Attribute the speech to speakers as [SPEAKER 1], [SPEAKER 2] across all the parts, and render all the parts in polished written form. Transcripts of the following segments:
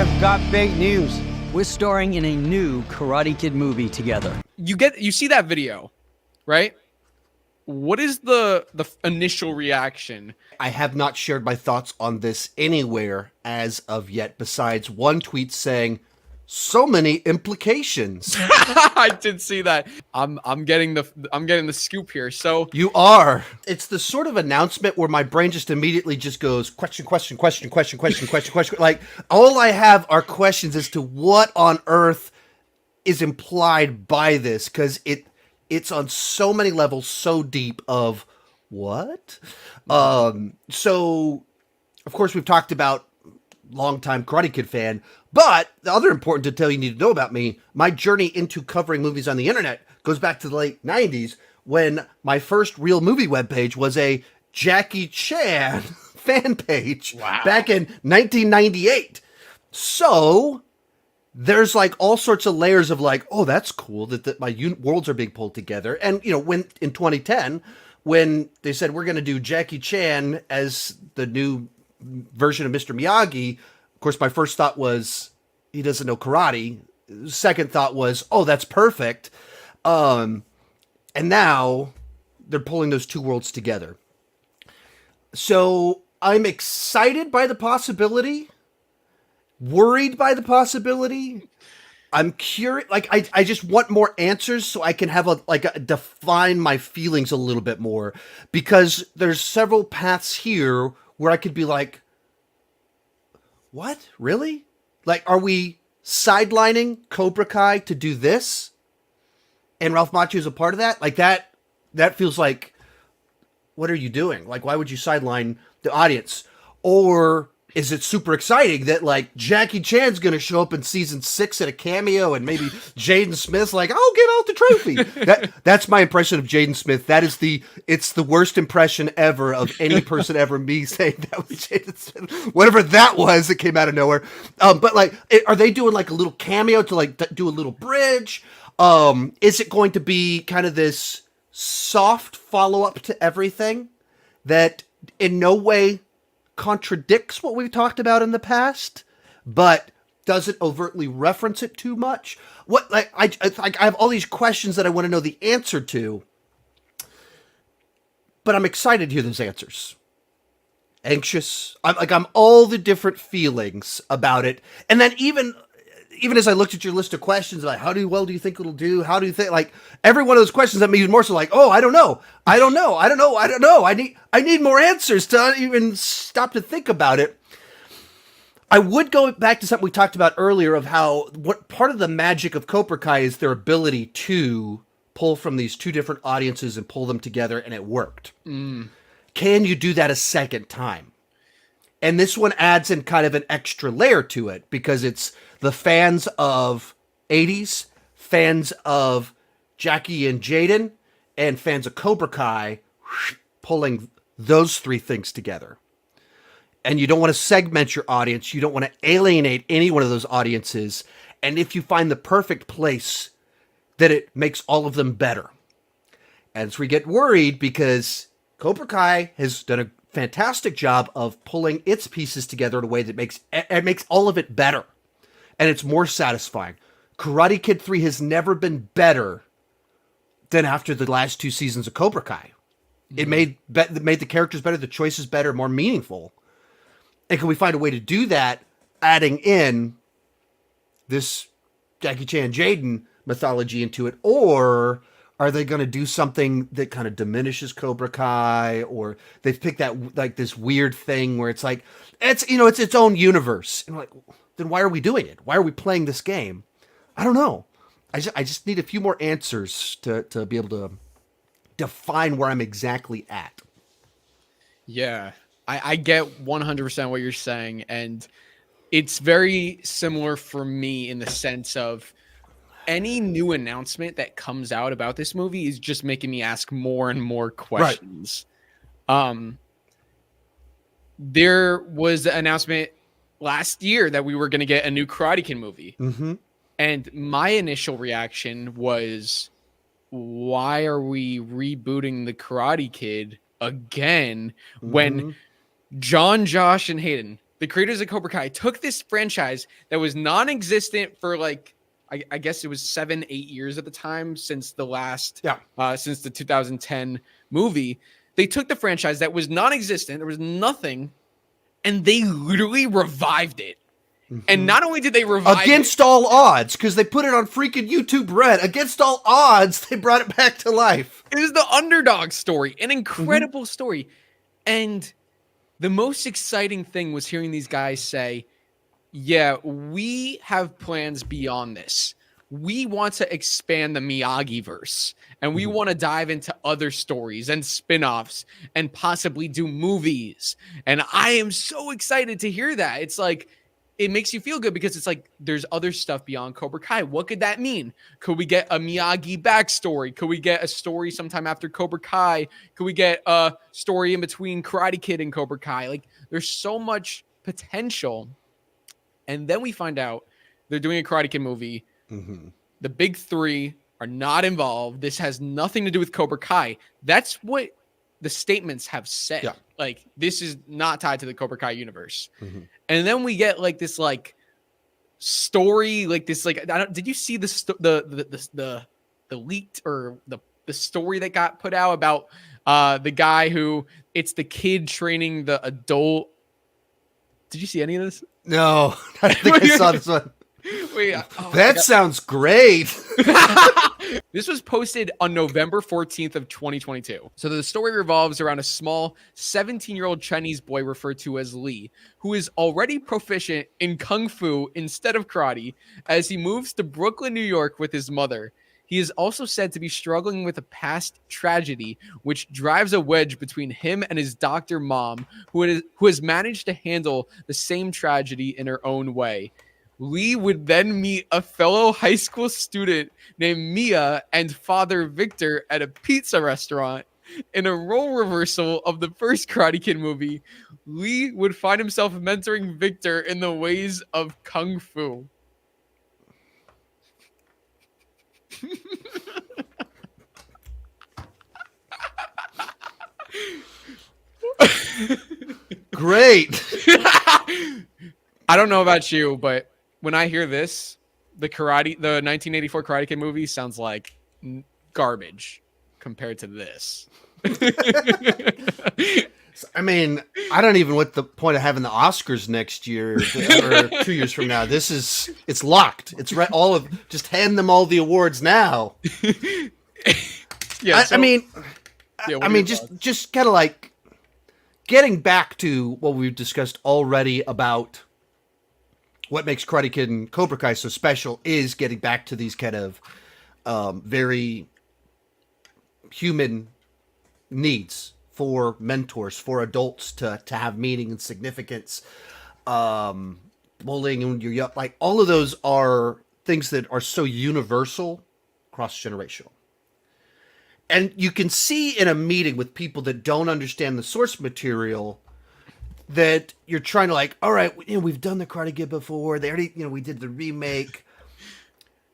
[SPEAKER 1] I've got big news. We're starring in a new Karate Kid movie together.
[SPEAKER 2] You see that video, right? What is the initial reaction?
[SPEAKER 3] I have not shared my thoughts on this anywhere as of yet, besides one tweet saying, "So many implications."
[SPEAKER 2] I did see that. I'm getting the scoop here. So
[SPEAKER 3] You are. It's the sort of announcement where my brain just immediately just goes question. Like, all I have are questions as to what on earth is implied by this, because it's on so many levels, so deep of what? So, of course, we've talked about longtime Karate Kid fan, but the other important detail you need to know about me, my journey into covering movies on the internet goes back to the late 90s when my first real movie webpage was a Jackie Chan fan page back in 1998. So there's like all sorts of layers of like, oh, that's cool that my worlds are being pulled together. And, you know, when in 2010, when they said we're going to do Jackie Chan as the new version of Mr. Miyagi, of course, my first thought was he doesn't know karate. Second thought was, oh, that's perfect. And now they're pulling those two worlds together. So I'm excited by the possibility, worried by the possibility. I'm curious. Like, I just want more answers so I can have define my feelings a little bit more, because there's several paths here where I could be like, what? Really? Like, are we sidelining Cobra Kai to do this? And Ralph Macchio is a part of that? Like, that feels like, what are you doing? Like, why would you sideline the audience? Or is it super exciting that, like, Jackie Chan's going to show up in season 6 at a cameo, and maybe Jaden Smith's like, I'll get out the trophy. That's my impression of Jaden Smith. It's the worst impression ever of any person ever. Me saying that was Jaden Smith, whatever that was, that came out of nowhere. But like, are they doing like a little cameo to like do a little bridge? Is it going to be kind of this soft follow-up to everything that in no way contradicts what we've talked about in the past, but doesn't overtly reference it too much? What, like, I have all these questions that I want to know the answer to, but I'm excited to hear those answers. Anxious. I'm all the different feelings about it. And then even as I looked at your list of questions, like, how well do you think it'll do? How do you think, like, every one of those questions that made even more so like, oh, I don't know. I need more answers to even stop to think about it. I would go back to something we talked about earlier of how what part of the magic of Cobra Kai is their ability to pull from these two different audiences and pull them together, and it worked. Can you do that a second time? And this one adds in kind of an extra layer to it, because it's the fans of 80s, fans of Jackie and Jaden, and fans of Cobra Kai pulling those three things together. And you don't want to segment your audience. You don't want to alienate any one of those audiences. And if you find the perfect place, that it makes all of them better. And so we get worried because Cobra Kai has done a fantastic job of pulling its pieces together in a way that makes all of it better. And it's more satisfying. Karate Kid 3 has never been better than after the last two seasons of Cobra Kai. It made the characters better, the choices better, more meaningful. And can we find a way to do that, adding in this Jackie Chan Jaden mythology into it? Or are they going to do something that kind of diminishes Cobra Kai? Or they've picked that, like, this weird thing where it's like, it's its own universe. And like, then why are we doing it? Why are we playing this game? I don't know. I just need a few more answers to be able to define where I'm exactly at.
[SPEAKER 2] Yeah, I get 100% what you're saying. And it's very similar for me in the sense of any new announcement that comes out about this movie is just making me ask more and more questions. Right. There was an announcement last year that we were going to get a new Karate Kid movie. Mm-hmm. And my initial reaction was, why are we rebooting the Karate Kid again when John, Josh, and Hayden the creators of Cobra Kai took this franchise that was non-existent for like, I guess it was 7-8 years at the time since the last, since the 2010 movie. They took the franchise that was non-existent. There was nothing. And they literally revived it. Mm-hmm. And not only did they revive
[SPEAKER 3] against all odds, because they put it on freaking YouTube Red. Against all odds, they brought it back to life.
[SPEAKER 2] It was the underdog story, an incredible story. And the most exciting thing was hearing these guys say, yeah, we have plans beyond this. We want to expand the Miyagi-verse, and we want to dive into other stories and spin-offs and possibly do movies. And I am so excited to hear that. It's like, it makes you feel good because it's like there's other stuff beyond Cobra Kai. What could that mean? Could we get a Miyagi backstory? Could we get a story sometime after Cobra Kai? Could we get a story in between Karate Kid and Cobra Kai? Like, there's so much potential. And then we find out they're doing a Karate Kid movie. Mm-hmm. The big three are not involved. This has nothing to do with Cobra Kai. That's what the statements have said. Yeah. Like, this is not tied to the Cobra Kai universe. Mm-hmm. And then we get like this like story, like this like did you see the leaked or the story that got put out about the guy who it's the kid training the adult? Did you see any of this?
[SPEAKER 3] No, I think I saw this one.
[SPEAKER 2] Wait,
[SPEAKER 3] that sounds great.
[SPEAKER 2] This was posted on November 14th of 2022. So the story revolves around a small 17-year-old Chinese boy referred to as Lee, who is already proficient in kung fu instead of karate as he moves to Brooklyn, New York with his mother. He is also said to be struggling with a past tragedy, which drives a wedge between him and his doctor mom, who has managed to handle the same tragedy in her own way. Lee would then meet a fellow high school student named Mia and Father Victor at a pizza restaurant. In a role reversal of the first Karate Kid movie, Lee would find himself mentoring Victor in the ways of kung fu.
[SPEAKER 3] Great.
[SPEAKER 2] I don't know about you, but when I hear this, the 1984 Karate Kid movie sounds like garbage compared to this.
[SPEAKER 3] I mean, I don't even what the point of having the Oscars next year or 2 years from now. It's locked. It's right. Just hand them all the awards now.
[SPEAKER 2] Yeah.
[SPEAKER 3] I mean, just kind of like getting back to what we've discussed already about what makes Karate Kid and Cobra Kai so special is getting back to these kind of very human needs for mentors, for adults to have meaning and significance. Bullying when you're young, like all of those are things that are so universal, cross-generational. And you can see in a meeting with people that don't understand the source material that you're trying to like, all right, we've done the Karate Kid before. They already, we did the remake.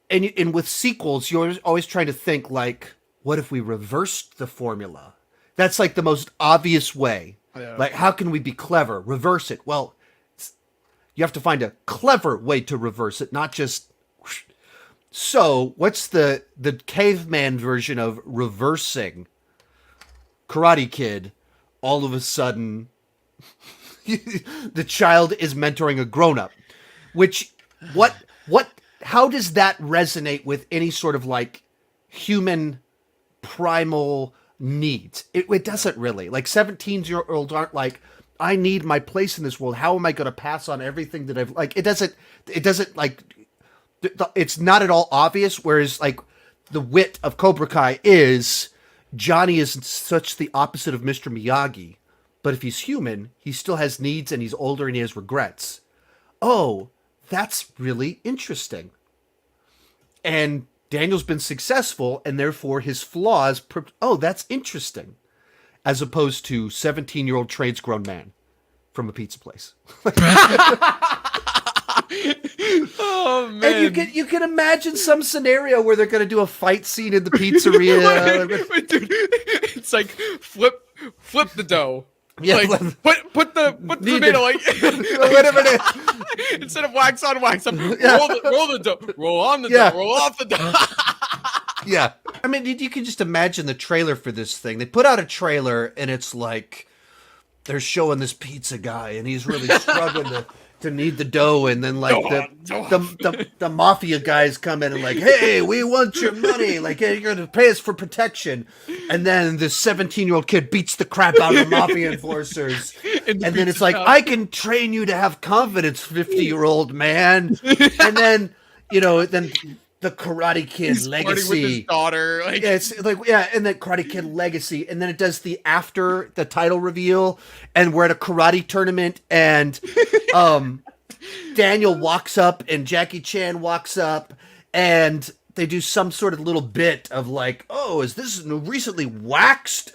[SPEAKER 3] And with sequels, you're always trying to think like, what if we reversed the formula? That's like the most obvious way. Yeah. Like, how can we be clever? Reverse it. Well, you have to find a clever way to reverse it, not just. So, what's the caveman version of reversing Karate Kid? All of a sudden, the child is mentoring a grown-up. Which, how does that resonate with any sort of like human primal needs? It doesn't really. Like 17-year-olds aren't like, I need my place in this world. How am I going to pass on everything that I've like? It doesn't like. It's not at all obvious. Whereas like the wit of Cobra Kai is Johnny is such the opposite of Mr. Miyagi, but if he's human, he still has needs and he's older and he has regrets. Oh, that's really interesting. And Daniel's been successful, and therefore his flaws. Oh, that's interesting, as opposed to 17-year-old trades grown man from a pizza place.
[SPEAKER 2] Oh man!
[SPEAKER 3] And you can imagine some scenario where they're going to do a fight scene in the pizzeria.
[SPEAKER 2] Dude, it's like flip the dough.
[SPEAKER 3] Yeah,
[SPEAKER 2] Like, put the tomato like
[SPEAKER 3] whatever it is.
[SPEAKER 2] instead of wax on wax up.
[SPEAKER 3] Yeah.
[SPEAKER 2] Roll the dough, roll on the
[SPEAKER 3] Yeah.
[SPEAKER 2] dough, roll off the dough.
[SPEAKER 3] Yeah. I mean, you can just imagine the trailer for this thing. They put out a trailer, and it's like they're showing this pizza guy, and he's really struggling to knead the dough, and then like the mafia guys come in and like, hey, we want your money, like, hey, you're gonna pay us for protection, and then this 17-year-old kid beats the crap out of the mafia enforcers, and then it's like, I can train you to have confidence, 50-year-old man, and then then the Karate Kid
[SPEAKER 2] He's
[SPEAKER 3] legacy
[SPEAKER 2] flirting with his daughter, like,
[SPEAKER 3] yeah, it's like, yeah, and then Karate Kid Legacy, and then it does the after the title reveal, and we're at a karate tournament, and Daniel walks up, and Jackie Chan walks up, and they do some sort of little bit of like, oh, is this a recently waxed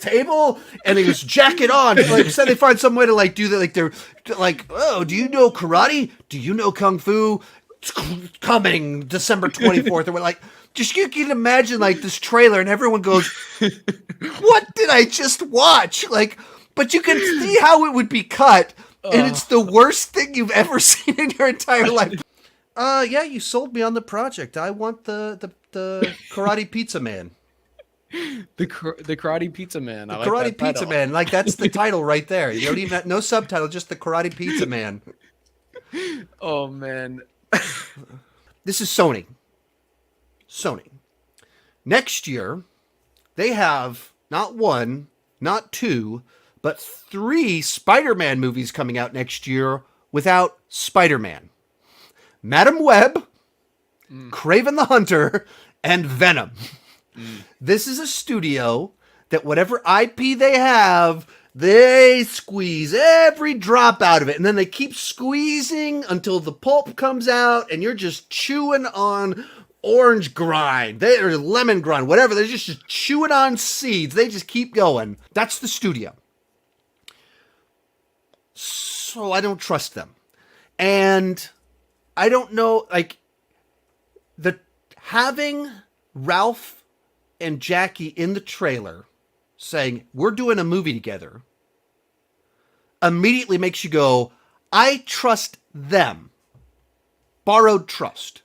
[SPEAKER 3] table? And he goes, jack it on. Like, so they find some way to like do that, like they're like, oh, do you know karate? Do you know kung fu? Coming December 24th, or what? Like, just you can imagine like this trailer, and everyone goes, "What did I just watch?" Like, but you can see how it would be cut, and it's the worst thing you've ever seen in your entire life. Yeah, you sold me on the project. I want the Karate Pizza Man.
[SPEAKER 2] the Karate Pizza Man. I like
[SPEAKER 3] Karate
[SPEAKER 2] that
[SPEAKER 3] Pizza
[SPEAKER 2] title.
[SPEAKER 3] Man. Like, that's the title right there. You don't even no subtitle, just the Karate Pizza Man.
[SPEAKER 2] Oh man.
[SPEAKER 3] This is Sony. Next year, they have not one, not two, but 3 Spider-Man movies coming out next year without Spider-Man. Madam Web, Kraven the Hunter, and Venom. This is a studio that whatever IP they have, they squeeze every drop out of it, and then they keep squeezing until the pulp comes out, and you're just chewing on orange grind, or lemon grind, whatever. They're just chewing on seeds. They just keep going. That's the studio. So I don't trust them. And I don't know, like, having Ralph and Jackie in the trailer saying, we're doing a movie together, immediately makes you go, I trust them. Borrowed trust.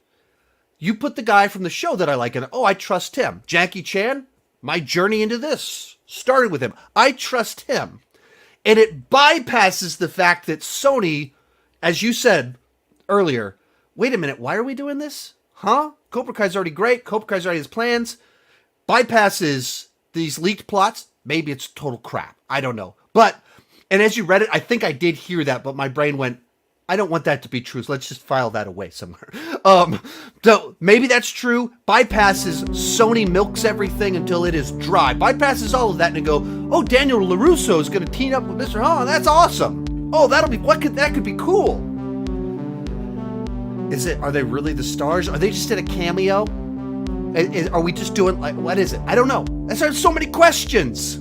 [SPEAKER 3] You put the guy from the show that I like in it, oh, I trust him. Jackie Chan, my journey into this started with him. I trust him. And it bypasses the fact that Sony, as you said earlier, wait a minute, why are we doing this? Huh? Cobra Kai's already great. Cobra Kai's already has plans. Bypasses these leaked plots. Maybe it's total crap. I don't know. But, and as you read it, I think I did hear that, but my brain went, I don't want that to be true, so let's just file that away somewhere. So maybe that's true. Bypasses, Sony milks everything until it is dry. Bypasses all of that and go, oh, Daniel LaRusso is going to team up with Mr. Oh, that's awesome. Oh, that could be cool. Are they really the stars? Are they just in a cameo? Are we just doing, like, what is it? I don't know. There's so many questions.